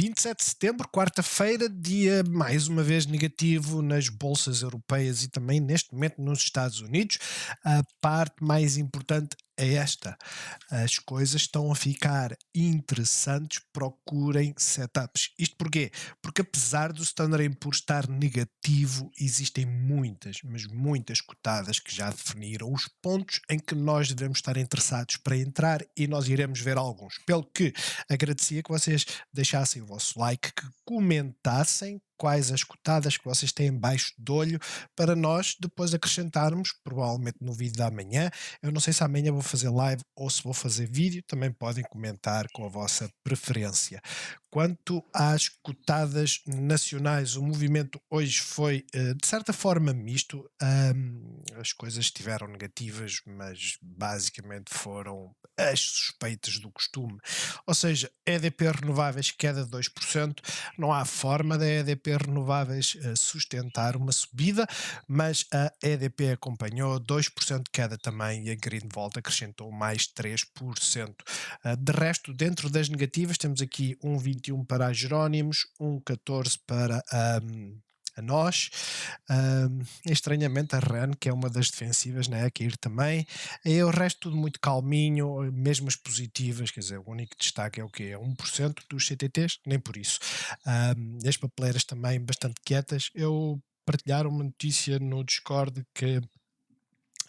27 de setembro, quarta-feira, dia mais uma vez negativo nas bolsas europeias e também neste momento nos Estados Unidos. A parte mais importante é esta: as coisas estão a ficar interessantes, procurem setups. Isto porquê? Porque apesar do Standard & Poor's estar negativo, existem muitas, mas muitas cotadas que já definiram os pontos em que nós devemos estar interessados para entrar e nós iremos ver alguns. Pelo que agradecia que vocês deixassem o vosso like, que comentassem quais as cotadas que vocês têm embaixo do olho para nós depois acrescentarmos, provavelmente no vídeo da manhã. Eu não sei se amanhã vou fazer live ou se vou fazer vídeo, também podem comentar com a vossa preferência. Quanto às cotadas nacionais, o movimento hoje foi de certa forma misto. As coisas estiveram negativas, mas basicamente foram as suspeitas do costume. Ou seja, EDP Renováveis queda de 2%, não há forma da EDP Renováveis sustentar uma subida, mas a EDP acompanhou 2% de queda também e a Greenvolt acrescentou mais 3%. De resto, dentro das negativas, temos aqui um 21 para a Jerónimos, um 14 para a nós. Estranhamente a RAN, que é uma das defensivas, né, a cair também. E o resto tudo muito calminho, mesmo as positivas, quer dizer, o único destaque é o quê? É 1% dos CTTs? Nem por isso. As papeleiras também bastante quietas. Eu partilhar uma notícia no Discord que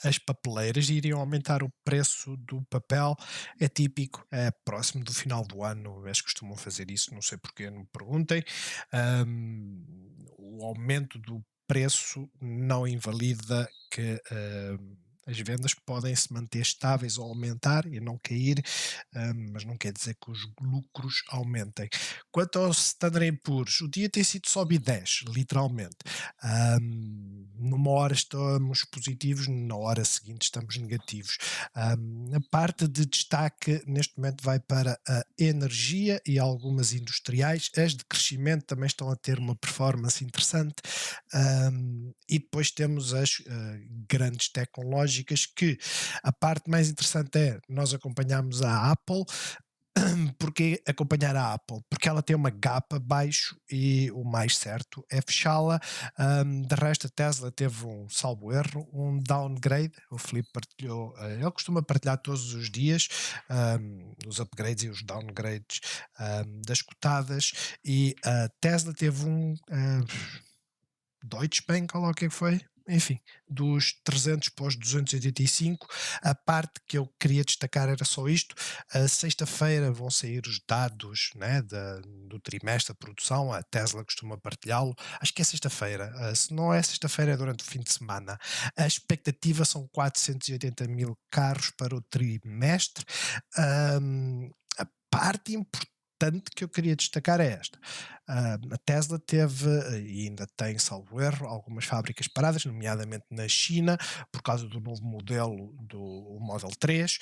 as papeleiras iriam aumentar o preço do papel. É típico, é próximo do final do ano, eles costumam fazer isso, não sei porquê, não me perguntem. O aumento do preço não invalida que as vendas podem se manter estáveis ou aumentar e não cair, mas não quer dizer que os lucros aumentem. Quanto ao Standard & Poor's, o dia tem sido sobe e desce, literalmente. Numa hora estamos positivos, na hora seguinte estamos negativos. A parte de destaque neste momento vai para a energia e algumas industriais. As de crescimento também estão a ter uma performance interessante. E depois temos as grandes tecnológicas, que a parte mais interessante é nós acompanhamos a Apple. Porque acompanhar a Apple? Porque ela tem uma gap abaixo e o mais certo é fechá-la. De resto, a Tesla teve um, salvo erro, um downgrade. O Filipe partilhou, ele costuma partilhar todos os dias os upgrades e os downgrades das cotadas, e a Tesla teve um Deutsche Bank, ou lá o que é que foi? Enfim, dos 300 para os 285. A parte que eu queria destacar era só isto: a sexta-feira vão sair os dados, né, do trimestre da produção. A Tesla costuma partilhá-lo, acho que é sexta-feira. Se não é sexta-feira, é durante o fim de semana. A expectativa são 480 mil carros para o trimestre. A parte importante que eu queria destacar é esta: a Tesla teve, e ainda tem, salvo erro, algumas fábricas paradas, nomeadamente na China, por causa do novo modelo do Model 3,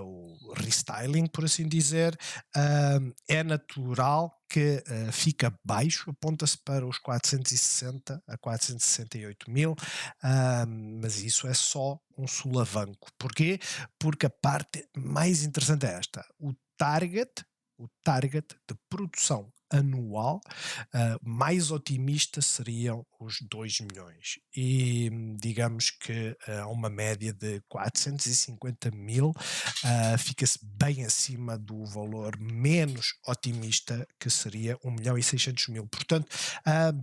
o restyling, por assim dizer. É natural que fica baixo, aponta-se para os 460 a 468 mil, mas isso é só um solavanco. Porquê? Porque a parte mais interessante é esta: o target de produção anual mais otimista seriam os 2 milhões, e digamos que uma média de 450 mil fica-se bem acima do valor menos otimista, que seria 1 milhão e 600 mil. Portanto,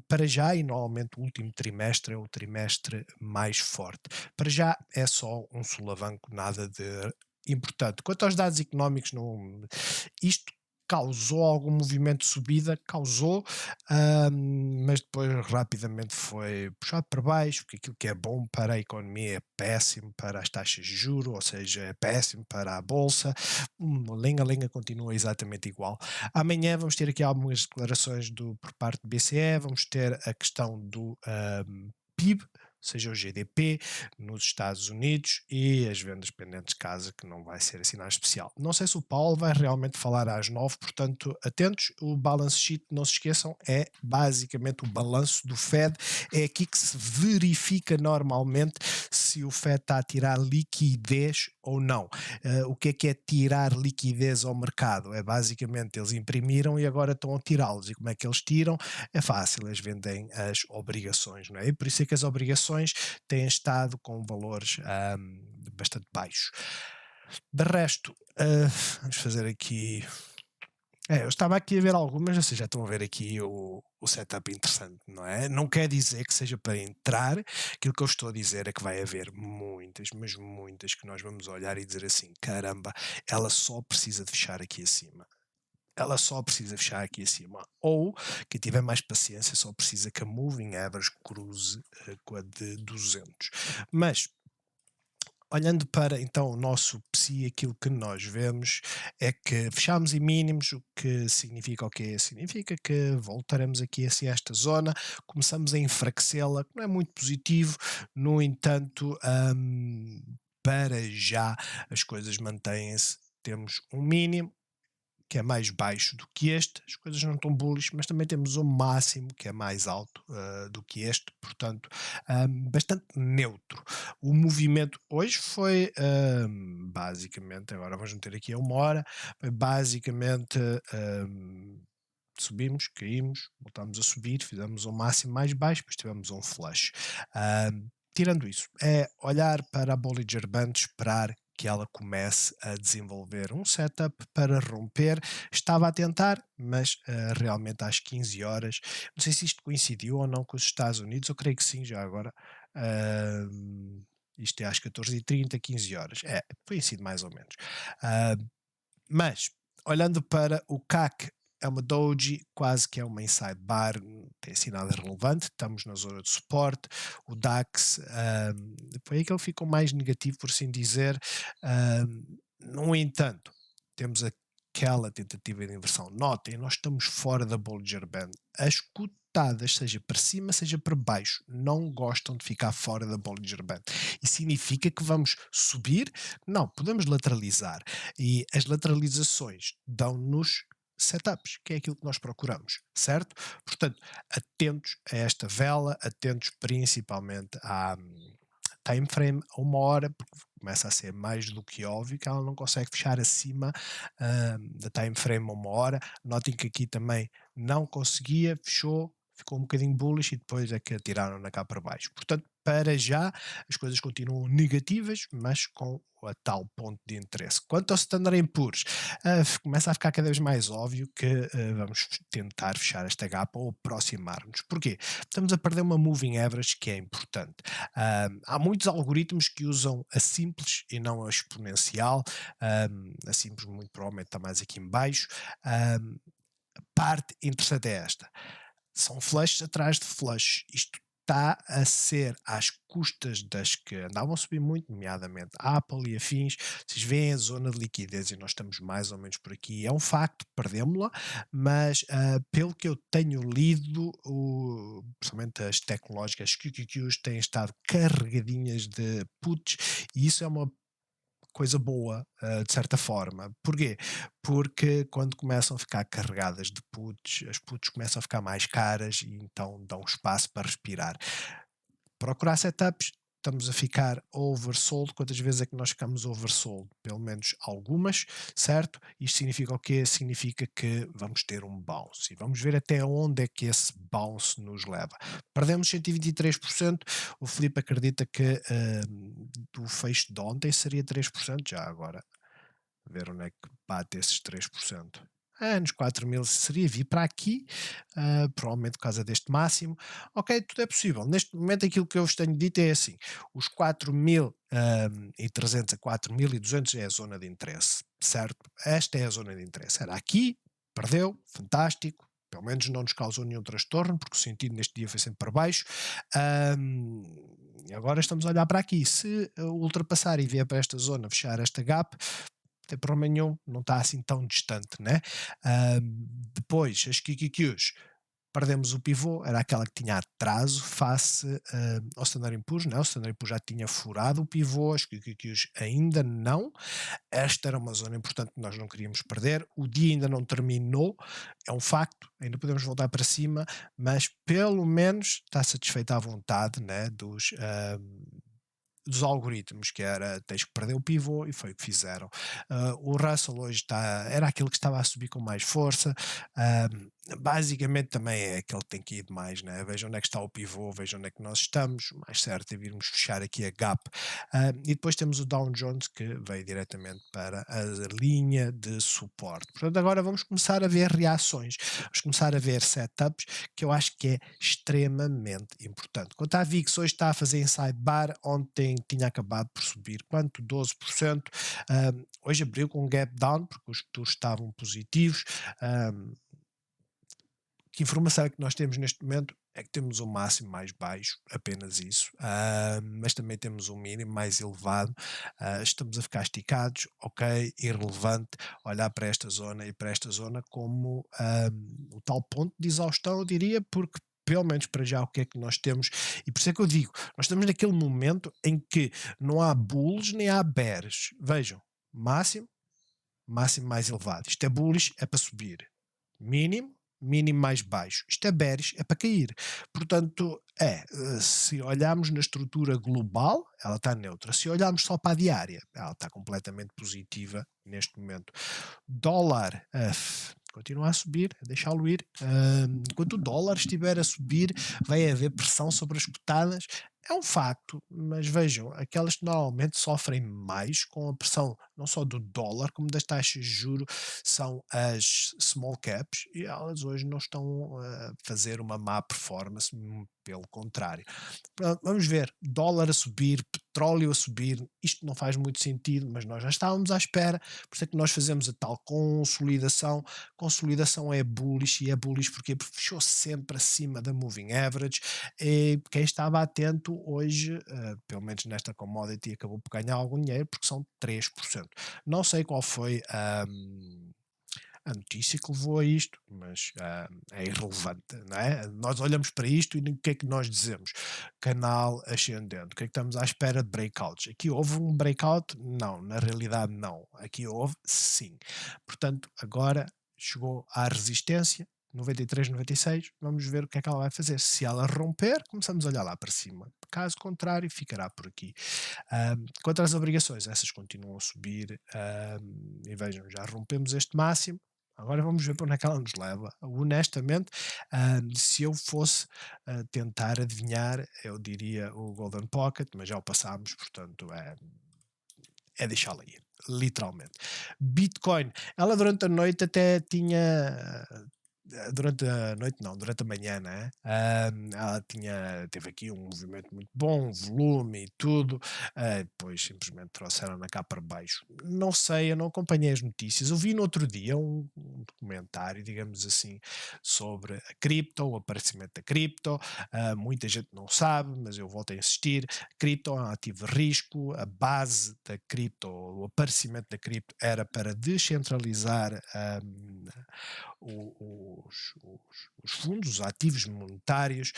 para já, e normalmente o último trimestre é o trimestre mais forte, para já é só um solavanco, nada de importante. Quanto aos dados económicos, não, isto causou algum movimento de subida, causou, mas depois rapidamente foi puxado para baixo, porque aquilo que é bom para a economia é péssimo para as taxas de juros, ou seja, é péssimo para a bolsa. Lenga-lenga continua exatamente igual. Amanhã vamos ter aqui algumas declarações por parte do BCE, vamos ter a questão do PIB, seja o GDP nos Estados Unidos e as vendas pendentes de casa, que não vai ser assim nada especial. Não sei se o Paulo vai realmente falar às 9, portanto, atentos. O balance sheet, não se esqueçam, é basicamente o balanço do Fed. É aqui que se verifica normalmente se o Fed está a tirar liquidez ou não. O que é tirar liquidez ao mercado? É basicamente eles imprimiram e agora estão a tirá-los. E como é que eles tiram? É fácil, eles vendem as obrigações, não é? E por isso é que as obrigações têm estado com valores bastante baixos. De resto, vamos fazer aqui. Eu estava aqui a ver algumas, vocês já estão a ver aqui o setup interessante, não é? Não quer dizer que seja para entrar, aquilo que eu estou a dizer é que vai haver muitas, mas muitas, que nós vamos olhar e dizer assim: caramba, ela só precisa de fechar aqui acima. Ela só precisa fechar aqui acima. Ou, quem tiver mais paciência, só precisa que a moving average cruze com a de 200. Mas, olhando para então o nosso PSI, aquilo que nós vemos é que fechamos em mínimos, o que significa o quê? Significa que voltaremos aqui assim a esta zona, começamos a enfraquecê-la, que não é muito positivo, no entanto, para já as coisas mantêm-se, temos um mínimo, que é mais baixo do que este, as coisas não estão bullish, mas também temos um máximo que é mais alto do que este, portanto, bastante neutro. O movimento hoje foi basicamente, agora vamos meter aqui a 1 hora, foi basicamente subimos, caímos, voltámos a subir, fizemos um máximo mais baixo, depois tivemos um flush. Tirando isso, é olhar para a Bollinger Band, esperar que ela comece a desenvolver um setup para romper. Estava a tentar, mas realmente às 15 horas, não sei se isto coincidiu ou não com os Estados Unidos, eu creio que sim, já agora. Isto é às 14h30, 15 horas. Coincide mais ou menos. Mas, olhando para o CAC, é uma doji, quase que é uma inside bar, não tem assim nada relevante, estamos na zona de suporte. O DAX foi aí que ele ficou mais negativo, por assim dizer. No entanto, temos aquela tentativa de inversão. Notem, nós estamos fora da Bollinger Band. As cotadas, seja para cima, seja para baixo, não gostam de ficar fora da Bollinger Band. E significa que vamos subir? Não, podemos lateralizar. E as lateralizações dão-nos setups, que é aquilo que nós procuramos, certo? Portanto, atentos a esta vela, atentos principalmente à time frame a 1 hora, porque começa a ser mais do que óbvio que ela não consegue fechar acima da time frame a 1 hora. Notem que aqui também não conseguia, fechou, ficou um bocadinho bullish e depois é que atiraram na cá para baixo. Portanto, para já as coisas continuam negativas, mas com a tal ponto de interesse. Quanto ao Standard Poor's, começa a ficar cada vez mais óbvio que vamos tentar fechar esta gapa ou aproximar-nos. Porquê? Estamos a perder uma moving average que é importante. Há muitos algoritmos que usam a simples e não a exponencial. A simples muito provavelmente está mais aqui em baixo. A parte interessante é esta. São flushes atrás de flush. Isto está a ser às custas das que andavam a subir muito, nomeadamente a Apple e afins. Vocês veem a zona de liquidez e nós estamos mais ou menos por aqui. É um facto, perdemos-la, mas pelo que eu tenho lido, principalmente as tecnológicas, as QQQs têm estado carregadinhas de puts e isso é uma coisa boa, de certa forma. Porquê? Porque quando começam a ficar carregadas de puts, as puts começam a ficar mais caras e então dão espaço para respirar. Procurar setups, estamos a ficar oversold. Quantas vezes é que nós ficamos oversold? Pelo menos algumas, certo? Isto significa o quê? Significa que vamos ter um bounce e vamos ver até onde é que esse bounce nos leva. Perdemos 123%, o Filipe acredita que do fecho de ontem seria 3%, já agora ver onde é que bate esses 3%. Nos 4.000 seria vir para aqui, provavelmente por causa deste máximo. Ok, tudo é possível. Neste momento aquilo que eu vos tenho dito é assim, os 4.300 a 4.200 é a zona de interesse, certo? Esta é a zona de interesse. Era aqui, perdeu, fantástico, pelo menos não nos causou nenhum transtorno, porque o sentido neste dia foi sempre para baixo. E agora estamos a olhar para aqui. Se ultrapassar e vier para esta zona, fechar esta gap, não tem problema nenhum, não está assim tão distante, né? Depois, as QQQs, perdemos o pivô, era aquela que tinha atraso face ao Standard Poor's, não, o Standard Poor's já tinha furado o pivô, as QQQs ainda não. Esta era uma zona importante que nós não queríamos perder. O dia ainda não terminou, é um facto, ainda podemos voltar para cima, mas pelo menos está satisfeita à vontade, né, dos algoritmos, que era tens que perder o pivô, e foi o que fizeram. O Russell hoje era aquele que estava a subir com mais força. Basicamente também é aquele que tem que ir mais, né? Veja onde é que está o pivô, veja onde é que nós estamos. O mais certo é virmos fechar aqui a gap. E depois temos o Dow Jones, que veio diretamente para a linha de suporte. Portanto, agora vamos começar a ver reações, vamos começar a ver setups, que eu acho que é extremamente importante. Quanto à VIX, hoje está a fazer inside bar, ontem tinha acabado por subir quanto? 12%. Hoje abriu com um gap down, porque os futuros estavam positivos. Que informação é que nós temos neste momento? É que temos um máximo mais baixo, apenas isso, mas também temos um mínimo mais elevado. Estamos a ficar esticados, ok, irrelevante olhar para esta zona e para esta zona como o tal ponto de exaustão, eu diria, porque pelo menos para já o que é que nós temos, e por isso é que eu digo, nós estamos naquele momento em que não há bulls nem há bears. Vejam, máximo, máximo mais elevado. Isto é bullish, é para subir. Mínimo, mínimo mais baixo. Isto é bearish, é para cair. Portanto, se olharmos na estrutura global, ela está neutra. Se olharmos só para a diária, ela está completamente positiva neste momento. Dólar, continua a subir, deixá-lo ir. Enquanto o dólar estiver a subir, vai haver pressão sobre as cotadas. É um facto, mas vejam, aquelas que normalmente sofrem mais com a pressão não só do dólar, como das taxas de juros, são as small caps, e elas hoje não estão a fazer uma má performance, pelo contrário. Pronto, vamos ver, dólar a subir, petróleo a subir, isto não faz muito sentido, mas nós já estávamos à espera, por isso é que nós fazemos a tal consolidação. Consolidação é bullish, e é bullish porque fechou sempre acima da moving average, e quem estava atento hoje, pelo menos nesta commodity, acabou por ganhar algum dinheiro, porque são 3%. Não sei qual foi a notícia que levou a isto, mas é irrelevante, não é? Nós olhamos para isto e o que é que nós dizemos? Canal ascendente. O que é que estamos à espera de breakouts? Aqui houve um breakout? Não, na realidade não. Aqui houve sim. Portanto, agora chegou à resistência, 93, 96, vamos ver o que é que ela vai fazer. Se ela romper, começamos a olhar lá para cima. Caso contrário, ficará por aqui. Quanto às obrigações, essas continuam a subir, e vejam, já rompemos este máximo. Agora vamos ver para onde é que ela nos leva. Honestamente, se eu fosse tentar adivinhar, eu diria o Golden Pocket, mas já o passámos, portanto é deixá-la ir, literalmente. Bitcoin, ela durante a noite até tinha. Durante a noite não, durante a manhã, né? Ela teve aqui um movimento muito bom, um volume e tudo, depois simplesmente trouxeram-na cá para baixo. Não sei, eu não acompanhei as notícias. Eu vi no outro dia um documentário, digamos assim, sobre a cripto, o aparecimento da cripto. Muita gente não sabe, mas eu volto a insistir. A cripto é um ativo de risco, a base da cripto, o aparecimento da cripto era para descentralizar os fundos, os ativos monetários,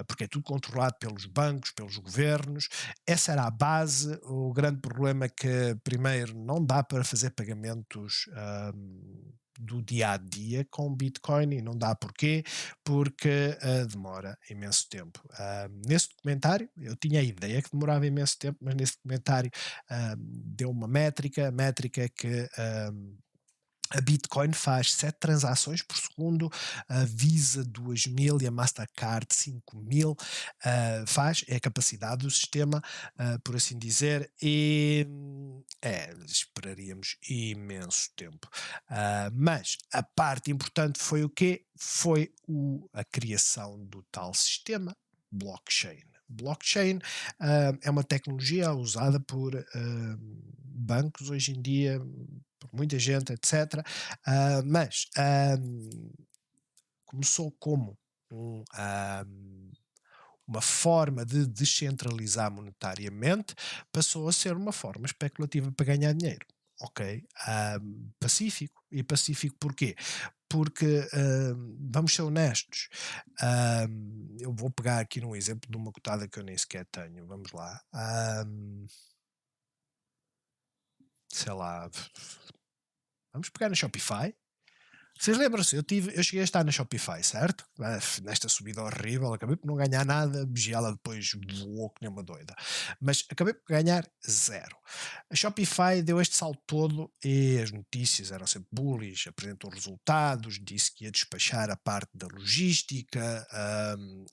porque é tudo controlado pelos bancos, pelos governos. Essa era a base. O grande problema é que, primeiro, não dá para fazer pagamentos do dia a dia com Bitcoin, e não dá porquê? Porque demora imenso tempo. Nesse documentário, eu tinha a ideia que demorava imenso tempo, mas nesse documentário deu uma métrica, a métrica é que a Bitcoin faz 7 transações por segundo, a Visa 2.000 e a Mastercard 5.000, é a capacidade do sistema, por assim dizer, e esperaríamos imenso tempo. Mas a parte importante foi o quê? Foi a criação do tal sistema blockchain. Blockchain é uma tecnologia usada por bancos hoje em dia, por muita gente, etc. Mas começou como uma forma de descentralizar monetariamente, passou a ser uma forma especulativa para ganhar dinheiro. Ok, pacífico. E pacífico porquê? porque, vamos ser honestos, eu vou pegar aqui num exemplo de uma cotada que eu nem sequer tenho, vamos lá. Sei lá, vamos pegar na Shopify. Vocês lembram-se, eu cheguei a estar na Shopify, certo? Nesta subida horrível, acabei por não ganhar nada, ela depois voou que nem uma doida. Mas acabei por ganhar zero. A Shopify deu este salto todo e as notícias eram sempre bullish, apresentou resultados, disse que ia despachar a parte da logística,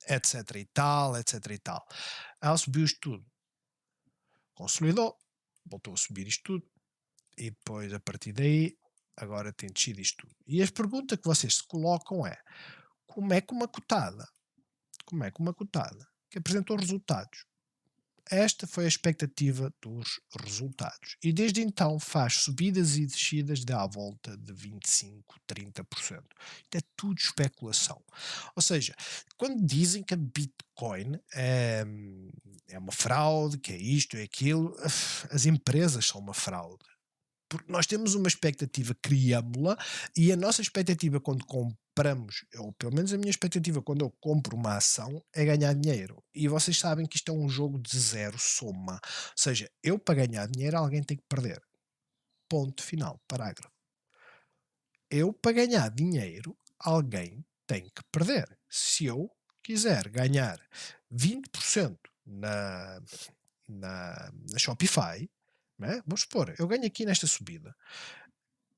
etc e tal, etc e tal. Ela subiu isto tudo, consolidou, voltou a subir isto tudo e depois a partir daí agora tem descido isto tudo. E a pergunta que vocês se colocam é: como é que uma cotada, como é que uma cotada que apresentou resultados, esta foi a expectativa dos resultados. E desde então faz subidas e descidas de à volta de 25, 30%. Isto é tudo especulação. Ou seja, quando dizem que a Bitcoin é uma fraude, que é isto, é aquilo, as empresas são uma fraude. Porque nós temos uma expectativa, criámo-la, e a nossa expectativa quando compramos, ou pelo menos a minha expectativa quando eu compro uma ação, é ganhar dinheiro. E vocês sabem que isto é um jogo de zero soma. Ou seja, eu para ganhar dinheiro alguém tem que perder. Ponto final, parágrafo. Eu para ganhar dinheiro alguém tem que perder. Se eu quiser ganhar 20% na Shopify, né? Vamos supor, eu ganho aqui nesta subida,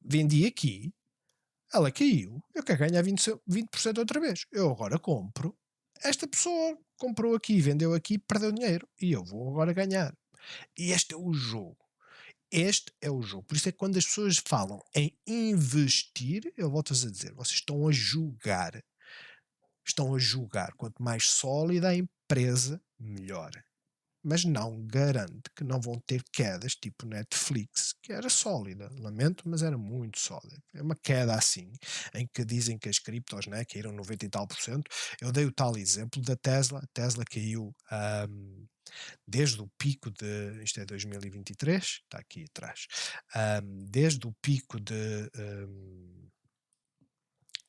vendi aqui, ela caiu, eu quero ganhar 20% outra vez. Eu agora compro, esta pessoa comprou aqui, vendeu aqui, perdeu dinheiro e eu vou agora ganhar. E este é o jogo. Este é o jogo. Por isso é que quando as pessoas falam em investir, eu volto-vos a dizer, vocês estão a julgar. Estão a julgar. Quanto mais sólida a empresa, melhor. Mas não garante que não vão ter quedas tipo Netflix, que era sólida, lamento, mas era muito sólida. É uma queda assim, em que dizem que as criptos, né, caíram 90 e tal por cento. Eu dei o tal exemplo da Tesla, a Tesla caiu desde o pico de, isto é 2023, está aqui atrás, desde o pico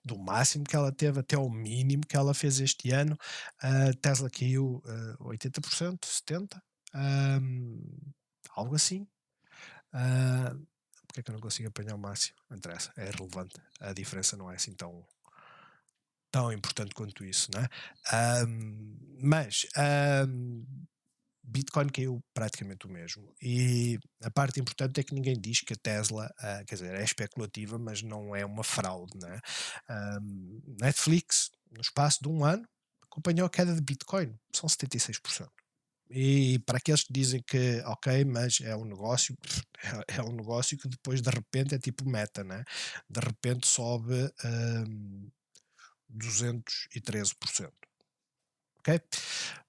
do máximo que ela teve até o mínimo que ela fez este ano, a Tesla caiu 80%, 70%, algo assim. Porque é que eu não consigo apanhar o máximo? Não interessa, é relevante. A diferença não é assim tão importante quanto isso, não é? Mas Bitcoin caiu praticamente o mesmo. E a parte importante é que ninguém diz que a Tesla, quer dizer, é especulativa, mas não é uma fraude. Né? Netflix, no espaço de um ano, acompanhou a queda de Bitcoin, são 76%. E para aqueles que dizem que, ok, mas é um negócio, é um negócio que depois de repente é tipo meta, né? De repente sobe 213%. Ok?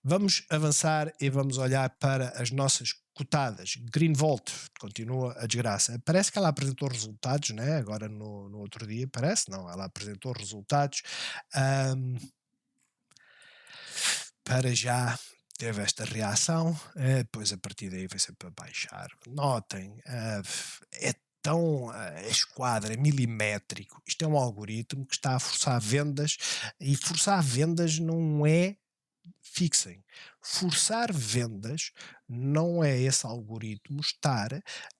Vamos avançar e vamos olhar para as nossas cotadas. Greenvolt continua a desgraça. Parece que ela apresentou resultados, né? Agora no outro dia, parece, não, ela apresentou resultados. Para já teve esta reação, depois a partir daí vai sempre a baixar. Notem, é tão esquadro, é milimétrico. Isto é um algoritmo que está a forçar vendas, e forçar vendas não é fixem. Forçar vendas não é esse algoritmo estar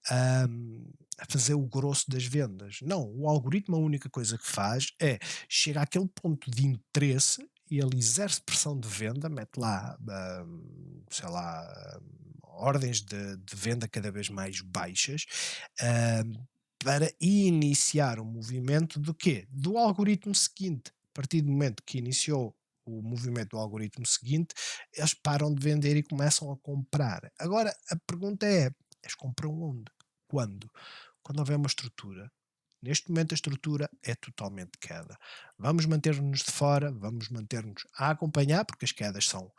a fazer o grosso das vendas. Não, o algoritmo a única coisa que faz é chegar àquele ponto de interesse e ele exerce pressão de venda, mete lá, sei lá, ordens de venda cada vez mais baixas, para iniciar o movimento do quê? Do algoritmo seguinte. A partir do momento que iniciou o movimento do algoritmo seguinte, eles param de vender e começam a comprar. Agora, a pergunta é, eles compram onde? Quando? Quando houver uma estrutura. Neste momento a estrutura é totalmente queda. Vamos manter-nos de fora, vamos manter-nos a acompanhar, porque as quedas são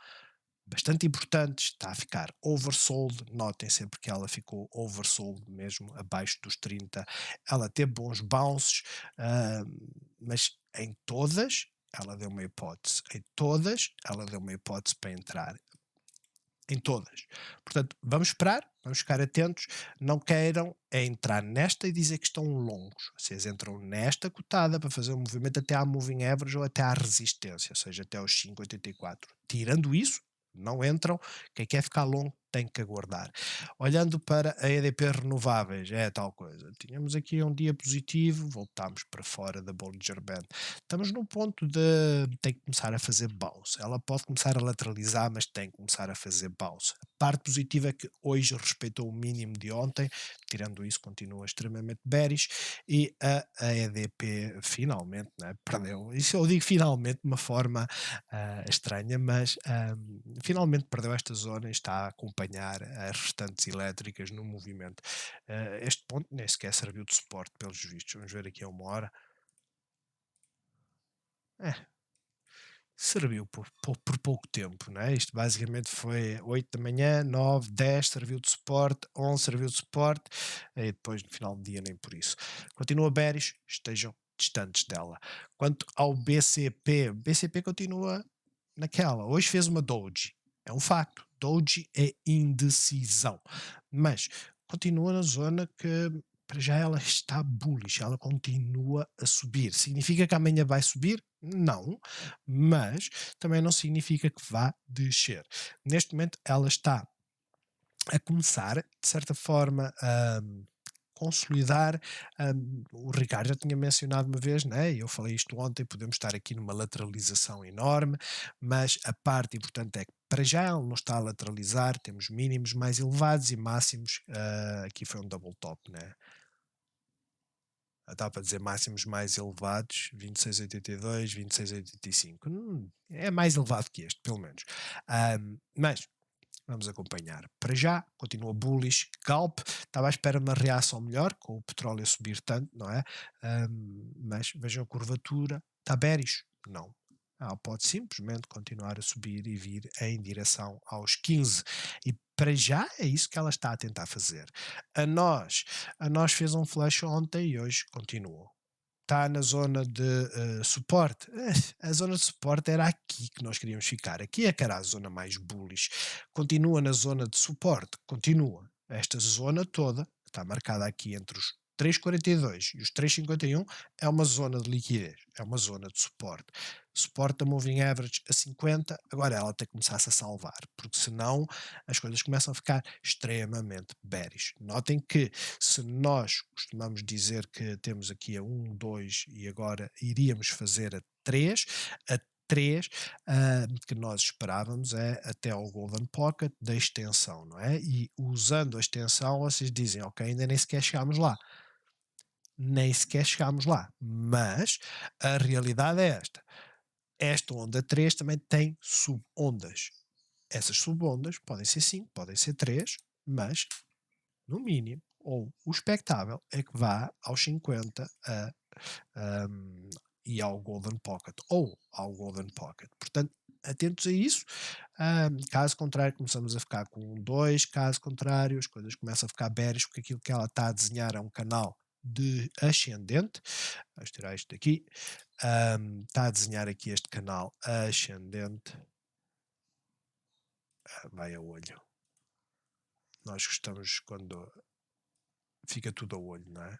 bastante importantes, está a ficar oversold, notem sempre que ela ficou oversold mesmo abaixo dos 30, ela teve bons bounces, mas em todas ela deu uma hipótese, em todas ela deu uma hipótese para entrar. em todas. Portanto, vamos esperar, vamos ficar atentos, não queiram é entrar nesta e dizer que estão longos. Vocês entram nesta cotada para fazer um movimento até à moving average ou até à resistência, ou seja, até aos 5,84. Tirando isso, não entram. Quem quer ficar longo tem que aguardar. Olhando para a EDP renováveis, é tal coisa. Tínhamos aqui um dia positivo, voltámos para fora da Bollinger Band. Estamos num ponto de tem que começar a fazer bounce. Ela pode começar a lateralizar, mas tem que começar a fazer bounce. A parte positiva é que hoje respeitou o mínimo de ontem, tirando isso, continua extremamente bearish e a EDP finalmente, né, perdeu. Isso eu digo finalmente de uma forma estranha, mas finalmente perdeu esta zona e está a acompanhar as restantes elétricas no movimento. Este ponto nem sequer serviu de suporte, pelos vistos. Vamos ver aqui a 1 hora. Serviu por pouco tempo, não é? Isto basicamente foi 8 da manhã, 9, 10, serviu de suporte, 11 serviu de suporte, e depois no final do dia nem por isso. Continua bearish, estejam distantes dela. Quanto ao BCP, BCP continua naquela. Hoje fez uma doji, é um facto. Doji é indecisão, mas continua na zona que para já ela está bullish, ela continua a subir. Significa que amanhã vai subir? Não, mas também não significa que vá descer. Neste momento ela está a começar, de certa forma, a consolidar. O Ricardo já tinha mencionado uma vez, né? Eu falei isto ontem, podemos estar aqui numa lateralização enorme, mas a parte importante é que para já ele não está a lateralizar, temos mínimos mais elevados e máximos, aqui foi um double top, né? Estava para dizer máximos mais elevados, 26,82, 26,85. É mais elevado que este, pelo menos. Mas vamos acompanhar. Para já, continua bullish. Galp estava à espera de uma reação melhor, com o petróleo a subir tanto, não é? Mas vejam a curvatura. Está bearish? Não. Pode simplesmente continuar a subir e vir em direção aos 15. E para já é isso que ela está a tentar fazer. A nós, fez um flash ontem e hoje continua. Está na zona de suporte. A zona de suporte era aqui que nós queríamos ficar. Aqui é que era a zona mais bullish. Continua na zona de suporte. Continua. Esta zona toda, que está marcada aqui entre os 3,42 e os 3,51, é uma zona de liquidez. É uma zona de suporte. Suporte da Moving Average a 50. Agora ela tem que começar-se a salvar. Porque senão as coisas começam a ficar extremamente bearish. Notem que se nós costumamos dizer que temos aqui a 1, 2 e agora iríamos fazer a 3 que nós esperávamos é até ao Golden Pocket da extensão, não é? E usando a extensão vocês dizem, ok, ainda nem sequer chegámos lá. Nem sequer chegámos lá. Mas a realidade é esta. Esta onda 3 também tem subondas. Essas subondas podem ser 5, podem ser 3, mas no mínimo, ou o expectável é que vá aos 50 e ao Golden Pocket, ou ao Golden Pocket. Portanto, atentos a isso. Caso contrário, começamos a ficar com um 2, caso contrário, as coisas começam a ficar bearish, porque aquilo que ela está a desenhar é um canal de ascendente. Vamos tirar isto daqui. Está a desenhar aqui este canal ascendente. Vai a olho. Nós gostamos quando fica tudo a olho, não é?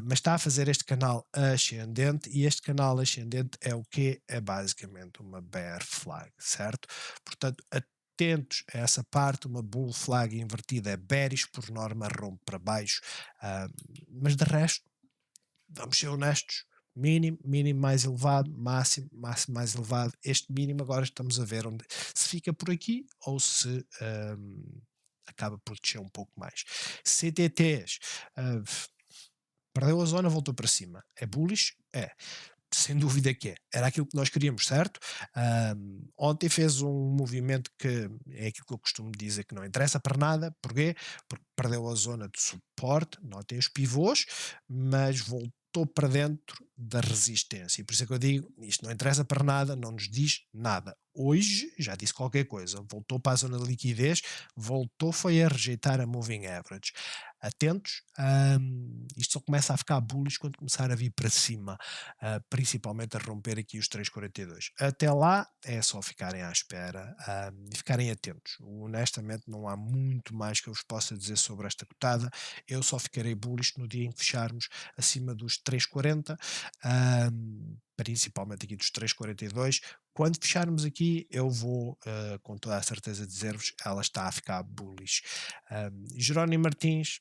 Mas está a fazer este canal ascendente e este canal ascendente é o que é basicamente uma bear flag, certo? Portanto, atentos a essa parte, uma bull flag invertida é bearish, por norma rompe para baixo, mas de resto, vamos ser honestos, mínimo mais elevado, máximo mais elevado. Este mínimo agora estamos a ver onde se fica por aqui ou se acaba por descer um pouco mais. CTTs, perdeu a zona, voltou para cima. É bullish? É. Sem dúvida que é. Era aquilo que nós queríamos, certo? Ontem fez um movimento que é aquilo que eu costumo dizer que não interessa para nada. Porquê? Porque perdeu a zona de suporte, notem os pivôs, mas voltou para dentro da resistência. E por isso é que eu digo, isto não interessa para nada, não nos diz nada. Hoje, já disse qualquer coisa, voltou para a zona de liquidez, voltou foi a rejeitar a moving average. atentos. Isto só começa a ficar bullish quando começar a vir para cima, principalmente a romper aqui os 3,42. Até lá é só ficarem à espera e ficarem atentos. Honestamente, não há muito mais que eu vos possa dizer sobre esta cotada. Eu só ficarei bullish no dia em que fecharmos acima dos 3,40, principalmente aqui dos 3,42. Quando fecharmos aqui, eu vou com toda a certeza dizer-vos, ela está a ficar bullish. Jerónimo Martins,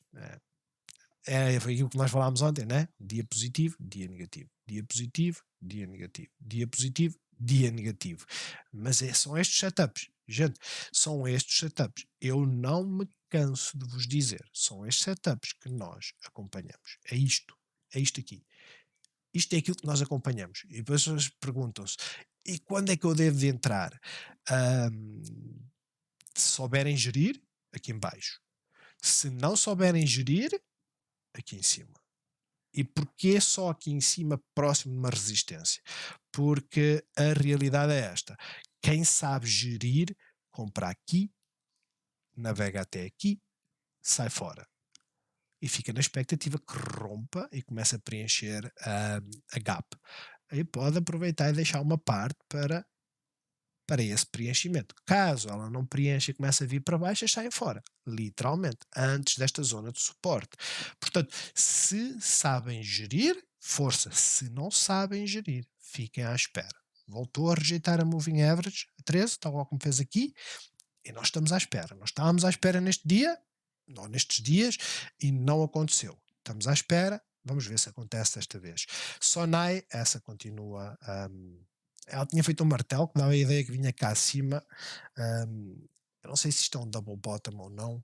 foi aquilo que nós falámos ontem, né? Dia positivo, dia negativo. Dia positivo, dia negativo. Dia positivo, dia negativo. Mas são estes setups. Gente, são estes setups. Eu não me canso de vos dizer. São estes setups que nós acompanhamos. É isto. É isto aqui. Isto é aquilo que nós acompanhamos. E depois as pessoas perguntam-se, e quando é que eu devo de entrar? Se souberem gerir, aqui em baixo. Se não souberem gerir, aqui em cima. E porquê só aqui em cima, próximo de uma resistência? Porque a realidade é esta. Quem sabe gerir, compra aqui, navega até aqui, sai fora. E fica na expectativa que rompa e comece a preencher a gap. Aí pode aproveitar e deixar uma parte para esse preenchimento. Caso ela não preencha e comece a vir para baixo, saem fora, literalmente, antes desta zona de suporte. Portanto, se sabem gerir, força. Se não sabem gerir, fiquem à espera. Voltou a rejeitar a Moving Average, a 13, tal como fez aqui, e nós estamos à espera. Nós estávamos à espera neste dia, não nestes dias, e não aconteceu. Estamos à espera, vamos ver se acontece desta vez. Sonai, essa continua. Ela tinha feito um martelo que dava a ideia que vinha cá acima. Eu não sei se isto é um double bottom ou não.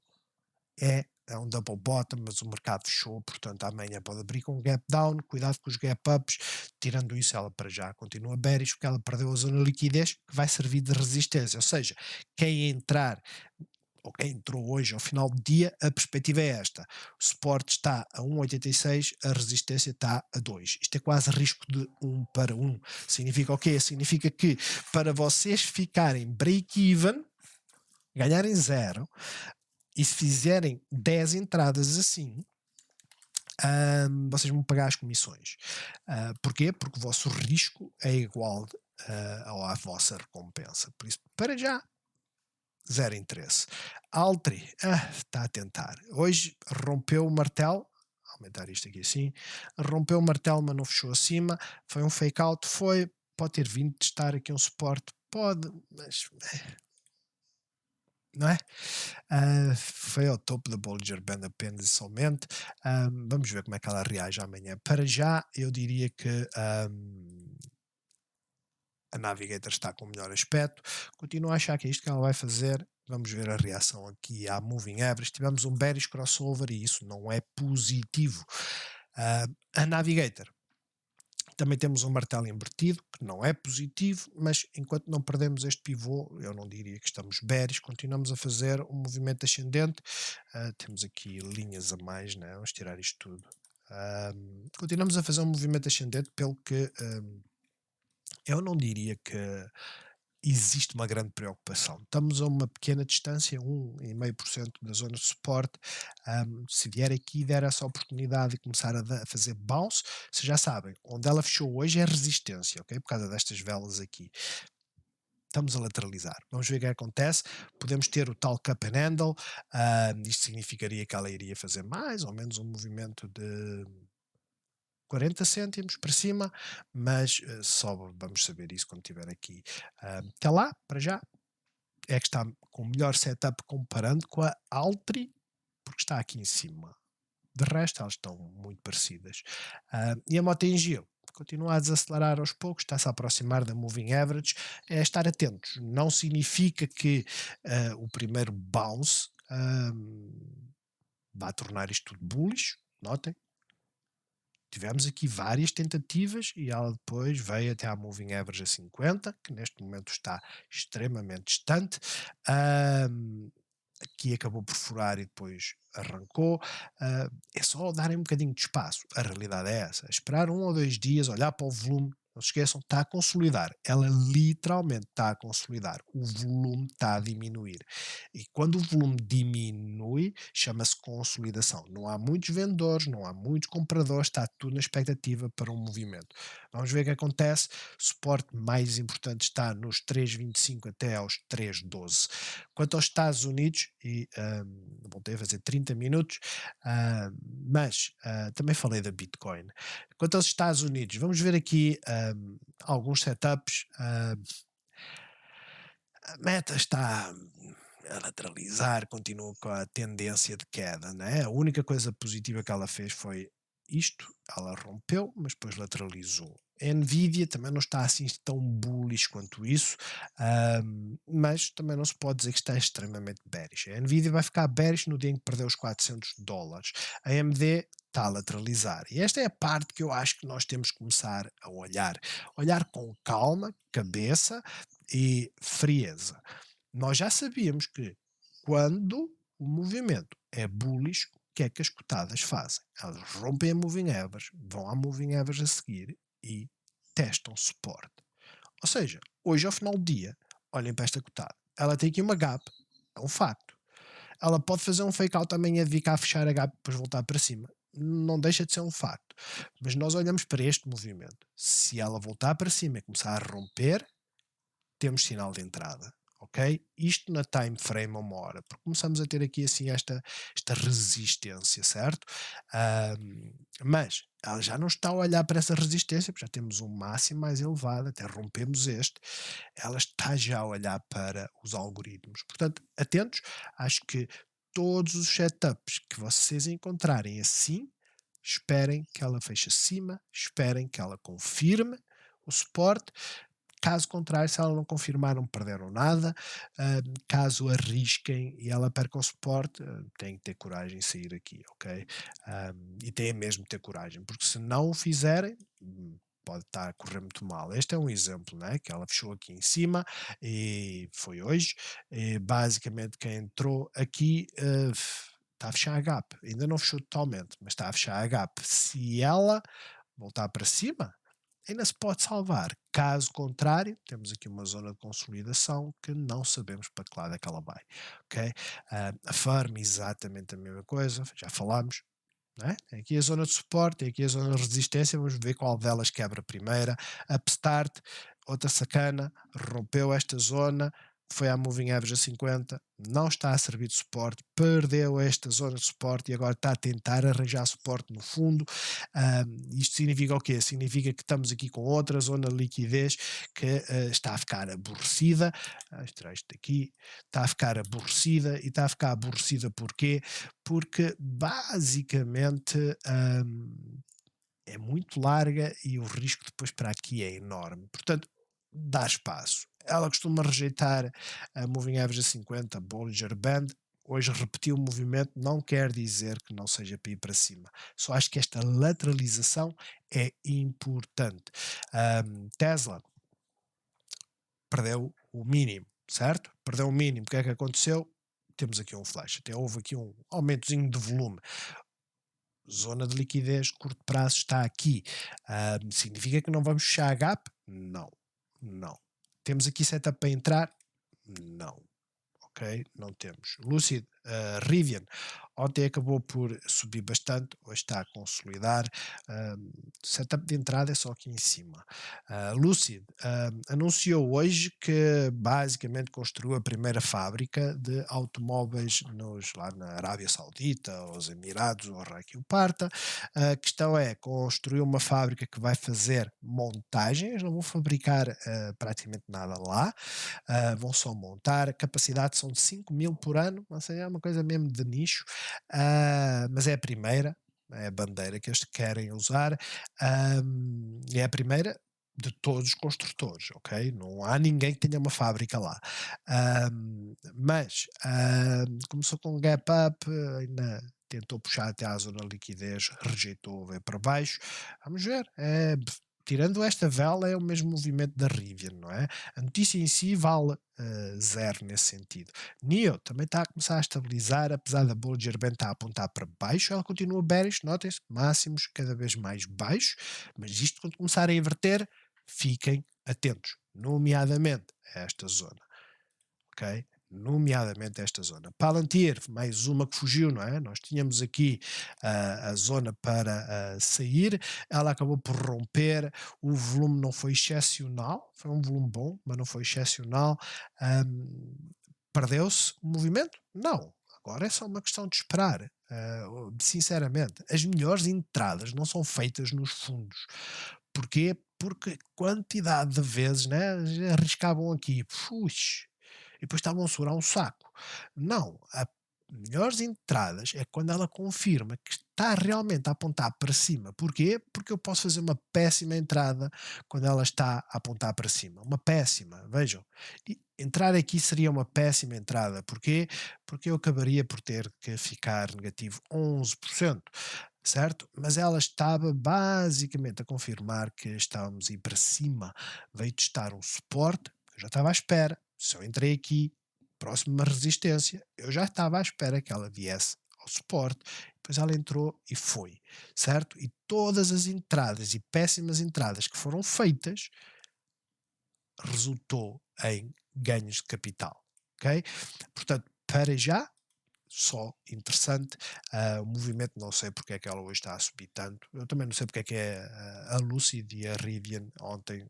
É um double bottom, mas o mercado fechou, portanto amanhã pode abrir com um gap down. Cuidado com os gap ups. Tirando isso, ela para já continua bearish porque ela perdeu a zona de liquidez que vai servir de resistência. Ou seja, quem entrar ou quem entrou hoje ao final do dia, a perspectiva é esta. O suporte está a 1,86, a resistência está a 2. Isto é quase risco de 1 para 1. Significa o quê? Significa que para vocês ficarem break-even, ganharem 0, e se fizerem 10 entradas assim, vocês vão pagar as comissões. Porquê? Porque o vosso risco é igual à vossa recompensa. Por isso, para já, zero interesse. Altri, está a tentar. Hoje rompeu o martelo, aumentar isto aqui assim, rompeu o martelo, mas não fechou acima, foi um fake out, pode ter vindo testar aqui um suporte, pode, mas não é? Foi ao topo da Bollinger Band apenas somente. Vamos ver como é que ela reage amanhã. Para já, eu diria que a Navigator está com o melhor aspecto. Continuo a achar que é isto que ela vai fazer. Vamos ver a reação aqui à Moving Average. Tivemos um bearish crossover e isso não é positivo. A Navigator. Também temos um martelo invertido, que não é positivo, mas enquanto não perdemos este pivô, eu não diria que estamos bearish, continuamos a fazer um movimento ascendente. Temos aqui linhas a mais, né? Vamos tirar isto tudo. Continuamos a fazer um movimento ascendente, pelo que eu não diria que existe uma grande preocupação. Estamos a uma pequena distância, 1,5% da zona de suporte. Se vier aqui e der essa oportunidade de começar a fazer bounce, vocês já sabem, onde ela fechou hoje é resistência, ok? Por causa destas velas aqui. Estamos a lateralizar. Vamos ver o que acontece. Podemos ter o tal cup and handle. Isto significaria que ela iria fazer mais ou menos um movimento de 40 cêntimos para cima, mas só vamos saber isso quando estiver aqui. Até lá, para já, é que está com o melhor setup comparando com a Altri, porque está aqui em cima. De resto, elas estão muito parecidas. E a Mota-Engil continua a desacelerar aos poucos, está-se a aproximar da Moving Average. É estar atentos. Não significa que o primeiro bounce vá tornar isto tudo bullish. Notem. Tivemos aqui várias tentativas e ela depois veio até à Moving Average a 50, que neste momento está extremamente distante. Aqui acabou por furar e depois arrancou. É só darem um bocadinho de espaço. A realidade é essa. Esperar 1 ou 2 dias, olhar para o volume, Não se esqueçam, está a consolidar. Ela literalmente está a consolidar. O volume está a diminuir. E quando o volume diminui, chama-se consolidação. Não há muitos vendedores, não há muitos compradores, está tudo na expectativa para um movimento. Vamos ver o que acontece. O suporte mais importante está nos 3,25 até aos 3,12. Quanto aos Estados Unidos, e voltei a fazer 30 minutos, mas também falei da Bitcoin. Quanto aos Estados Unidos, vamos ver aqui alguns setups. A Meta está a lateralizar, continua com a tendência de queda, né? A única coisa positiva que ela fez foi isto, ela rompeu, mas depois lateralizou. A Nvidia também não está assim tão bullish quanto isso, mas também não se pode dizer que está extremamente bearish. A Nvidia vai ficar bearish no dia em que perdeu os $400. A AMD está a lateralizar. E esta é a parte que eu acho que nós temos que começar a olhar. Olhar com calma, cabeça e frieza. Nós já sabíamos que quando o movimento é bullish, o que é que as cotadas fazem? Elas rompem a moving average, vão à moving average a seguir e testam suporte. Ou seja, hoje ao final do dia, olhem para esta cotada. Ela tem aqui uma gap, é um facto. Ela pode fazer um fake out amanhã de vir cá fechar a gap e depois voltar para cima. Não deixa de ser um facto. Mas nós olhamos para este movimento. Se ela voltar para cima e começar a romper, temos sinal de entrada, ok? Isto na time frame a uma hora, porque começamos a ter aqui assim esta resistência, certo? Mas ela já não está a olhar para essa resistência, porque já temos um máximo mais elevado, até rompemos este, ela está já a olhar para os algoritmos. Portanto, atentos, acho que todos os setups que vocês encontrarem assim, esperem que ela feche acima, esperem que ela confirme o suporte. Caso contrário, se ela não confirmar, não perderam nada. Caso arrisquem e ela perca o suporte, têm que ter coragem de sair aqui, ok? E têm mesmo de ter coragem, porque se não o fizerem, pode estar a correr muito mal. Este é um exemplo, né? Que ela fechou aqui em cima e foi hoje. E basicamente, quem entrou aqui está a fechar a gap. Ainda não fechou totalmente, mas está a fechar a gap. Se ela voltar para cima, ainda se pode salvar. Caso contrário, temos aqui uma zona de consolidação que não sabemos para que lado é que ela vai. Ok? A Farm, exatamente a mesma coisa, já falámos. Né? Tem aqui a zona de suporte, tem aqui a zona de resistência, vamos ver qual delas quebra primeira. Upstart, outra sacana, rompeu esta zona, foi à moving average a 50, não está a servir de suporte, perdeu esta zona de suporte e agora está a tentar arranjar suporte no fundo. Isto significa o quê? Significa que estamos aqui com outra zona de liquidez que está a ficar aborrecida. Extrair isto daqui, está a ficar aborrecida e está a ficar aborrecida porquê? Porque basicamente é muito larga e o risco depois para aqui é enorme. Portanto, dá espaço. Ela costuma rejeitar a Moving Average a 50, Bollinger Band. Hoje repetiu o movimento, não quer dizer que não seja para ir para cima. Só acho que esta lateralização é importante. Tesla perdeu o mínimo, certo? Perdeu o mínimo. O que é que aconteceu? Temos aqui um flash. Até houve aqui um aumentozinho de volume. Zona de liquidez, curto prazo está aqui. Significa que não vamos fechar a gap? Não, não. Temos aqui setup para entrar? Não. Ok, não temos. Lucid, Rivian, ontem acabou por subir bastante, hoje está a consolidar. Setup de entrada é só aqui em cima. Lucid anunciou hoje que basicamente construiu a primeira fábrica de automóveis lá na Arábia Saudita, os Emirados, ou aqui o parta. A questão é, construiu uma fábrica que vai fazer montagens, não vão fabricar praticamente nada lá, vão só montar, a capacidade são de 5.000 por ano, ou seja, é uma coisa mesmo de nicho, mas é a primeira, é a bandeira que eles querem usar, e é a primeira de todos os construtores, ok? Não há ninguém que tenha uma fábrica lá. Mas começou com um gap up, ainda tentou puxar até à zona de liquidez, rejeitou, veio para baixo. Vamos ver. Tirando esta vela, é o mesmo movimento da Rivian, não é? A notícia em si vale zero nesse sentido. NIO também está a começar a estabilizar, apesar da Bollinger Band estar a apontar para baixo, ela continua bearish, notem-se, máximos cada vez mais baixos, mas isto quando começar a inverter, fiquem atentos, nomeadamente a esta zona, ok? Nomeadamente esta zona. Palantir, mais uma que fugiu, não é? Nós tínhamos aqui a zona para sair, ela acabou por romper, o volume não foi excepcional, foi um volume bom, mas não foi excepcional. Perdeu-se o movimento? Não. Agora é só uma questão de esperar. Sinceramente, as melhores entradas não são feitas nos fundos. Porquê? Porque quantidade de vezes, né, já arriscavam aqui, puxa, e depois estavam a segurar um saco. Não, a melhores entradas é quando ela confirma que está realmente a apontar para cima. Porquê? Porque eu posso fazer uma péssima entrada quando ela está a apontar para cima. Uma péssima, vejam. E entrar aqui seria uma péssima entrada. Porquê? Porque eu acabaria por ter que ficar negativo 11%, certo? Mas ela estava basicamente a confirmar que estávamos a ir para cima. Veio testar um suporte, eu já estava à espera. Se eu entrei aqui, próximo a uma resistência, eu já estava à espera que ela viesse ao suporte, depois ela entrou e foi, certo? E todas as entradas e péssimas entradas que foram feitas resultou em ganhos de capital, ok? Portanto, para já, só interessante. O movimento, não sei porque é que ela hoje está a subir tanto. Eu também não sei porque é que a Lucid e a Rivian ontem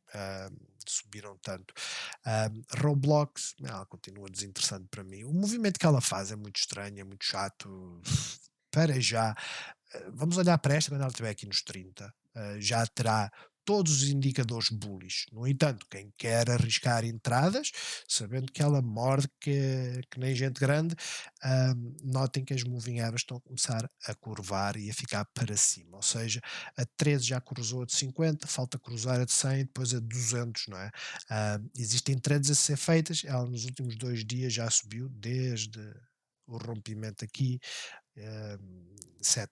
subiram tanto. Roblox, ela continua desinteressante para mim. O movimento que ela faz é muito estranho, é muito chato. Para já, vamos olhar para esta quando ela estiver aqui nos 30. Já terá todos os indicadores bullish. No entanto, quem quer arriscar entradas, sabendo que ela morde que nem gente grande, notem que as moving averages estão a começar a curvar e a ficar para cima. Ou seja, a 13 já cruzou a de 50, falta cruzar a de 100 e depois a de 200, não é? Existem trades a ser feitas, ela nos últimos 2 dias já subiu desde o rompimento aqui 7%.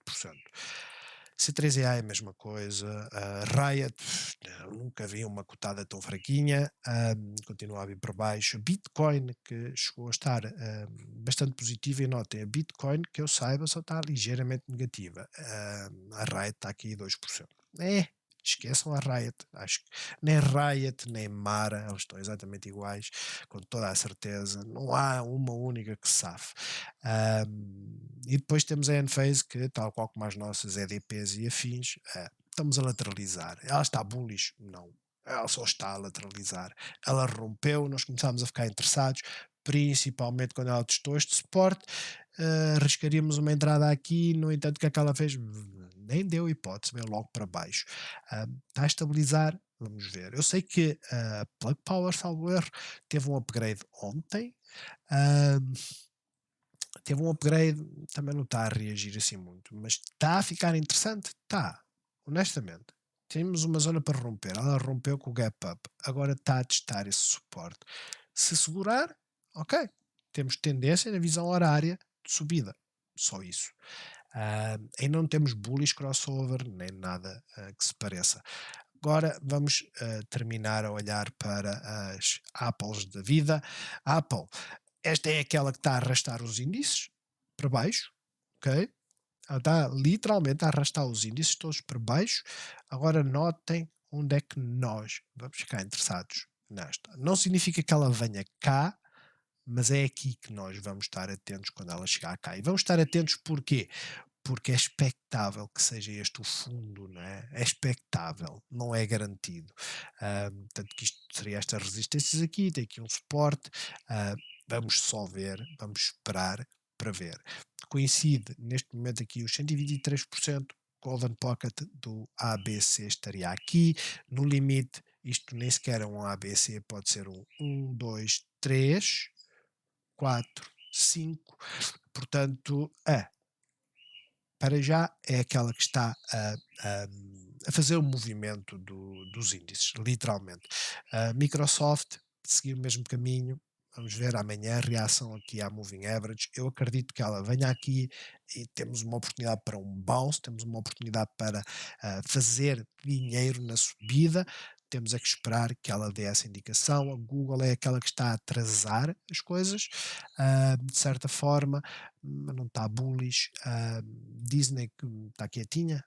C3EA é a mesma coisa, a Riot, nunca vi uma cotada tão fraquinha, continua a vir para baixo. Bitcoin, que chegou a estar bastante positiva, e notem, a Bitcoin, que eu saiba, só está ligeiramente negativa. A Riot está aqui 2%. Esqueçam a Riot, acho que nem Riot nem Mara, eles estão exatamente iguais, com toda a certeza, não há uma única que se safe. E depois temos a Enphase, que tal qual como as nossas EDPs e afins, estamos a lateralizar. Ela está bullish? Não. Ela só está a lateralizar. Ela rompeu, nós começámos a ficar interessados, principalmente quando ela testou este suporte. Arriscaríamos uma entrada aqui, no entanto, o que é que ela fez? Nem deu hipótese, veio logo para baixo. Está a estabilizar, vamos ver. Eu sei que a Plug Power, salvo erro, teve um upgrade ontem. Teve um upgrade, também não está a reagir assim muito, mas está a ficar interessante? Está, honestamente. Temos uma zona para romper, ela rompeu com o gap up, agora está a testar esse suporte. Se segurar, ok, temos tendência na visão horária de subida, só isso. Ainda não temos bullish crossover, nem nada que se pareça. Agora vamos terminar a olhar para as Apples da vida. A Apple, esta é aquela que está a arrastar os índices para baixo, ok? Ela está literalmente a arrastar os índices todos para baixo. Agora notem onde é que nós vamos ficar interessados nesta. Não significa que ela venha cá, mas é aqui que nós vamos estar atentos quando ela chegar cá. E vamos estar atentos porquê? Porque é expectável que seja este o fundo, não é? É expectável, não é garantido. Portanto, que isto seria estas resistências aqui, tem aqui um suporte. Vamos só ver, vamos esperar para ver. Coincide neste momento aqui os 123%, Golden Pocket do ABC estaria aqui. No limite, isto nem sequer é um ABC, pode ser um 1, 2, 3, 4, 5. Portanto, para já é aquela que está a fazer o movimento dos índices, literalmente. A Microsoft, seguir o mesmo caminho, vamos ver amanhã a reação aqui à Moving Average. Eu acredito que ela venha aqui e temos uma oportunidade para um bounce, temos uma oportunidade para fazer dinheiro na subida. temos é que esperar que ela dê essa indicação. A Google é aquela que está a atrasar as coisas, de certa forma, mas não está bullish. Disney que está quietinha,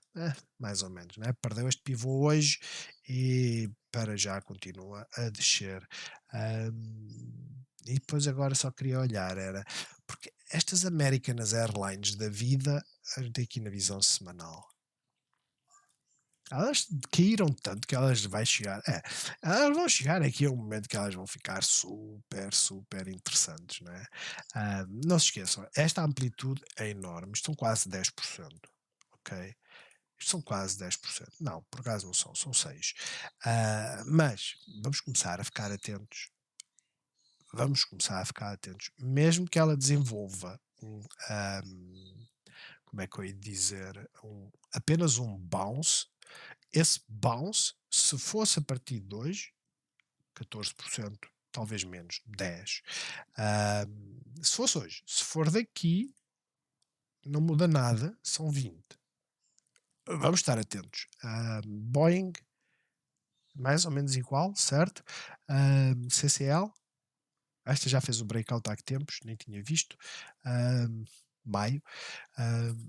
mais ou menos, né? Perdeu este pivô hoje e para já continua a descer. E depois agora só queria olhar, era porque estas American Airlines da vida, aqui na visão semanal. Elas caíram tanto que elas vai chegar elas vão chegar aqui a um momento que elas vão ficar super, super interessantes, não é? Não se esqueçam, esta amplitude é enorme, isto são quase 10%, ok? Isto são quase 10%. Não, por acaso não são, são 6. Mas vamos começar a ficar atentos, vamos começar a ficar atentos, mesmo que ela desenvolva como é que eu ia dizer, apenas um bounce. Esse bounce, se fosse a partir de hoje, 14%, talvez menos, 10. Se fosse hoje, se for daqui, não muda nada, são 20. Vamos estar atentos. Boeing, mais ou menos igual, certo? CCL, esta já fez o breakout há que tempos, nem tinha visto. Maio,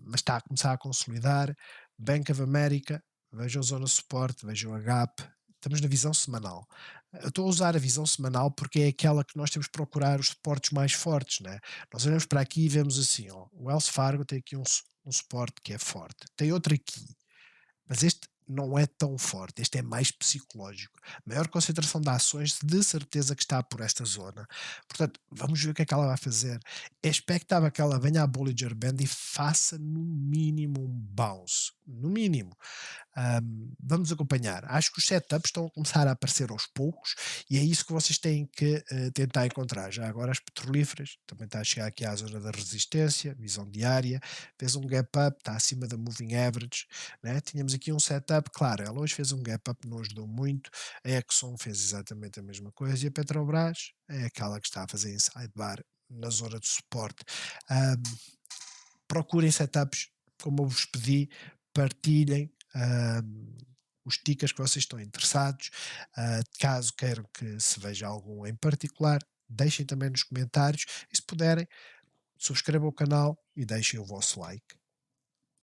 mas está a começar a consolidar. Bank of America, vejam a zona de suporte, vejam a gap. Estamos na visão semanal. Eu estou a usar a visão semanal porque é aquela que nós temos que procurar os suportes mais fortes, né? Nós olhamos para aqui e vemos assim, ó, o Wells Fargo tem aqui um suporte que é forte, tem outro aqui, mas este não é tão forte, este é mais psicológico. Maior concentração de ações, de certeza que está por esta zona. Portanto, vamos ver o que é que ela vai fazer. É expectável que ela venha à Bollinger Band e faça no mínimo um bounce. No mínimo. Vamos acompanhar. Acho que os setups estão a começar a aparecer aos poucos e é isso que vocês têm que tentar encontrar. Já agora as petrolíferas, também está a chegar aqui à zona da resistência, visão diária, fez um gap up, está acima da moving average, né? Tínhamos aqui um setup, claro, ela hoje fez um gap up, não ajudou muito, a Exxon fez exatamente a mesma coisa e a Petrobras é aquela que está a fazer inside bar na zona de suporte. Procurem setups, como eu vos pedi, partilhem os tickets que vocês estão interessados. Caso queiram que se veja algum em particular, deixem também nos comentários e se puderem, subscrevam o canal e deixem o vosso like.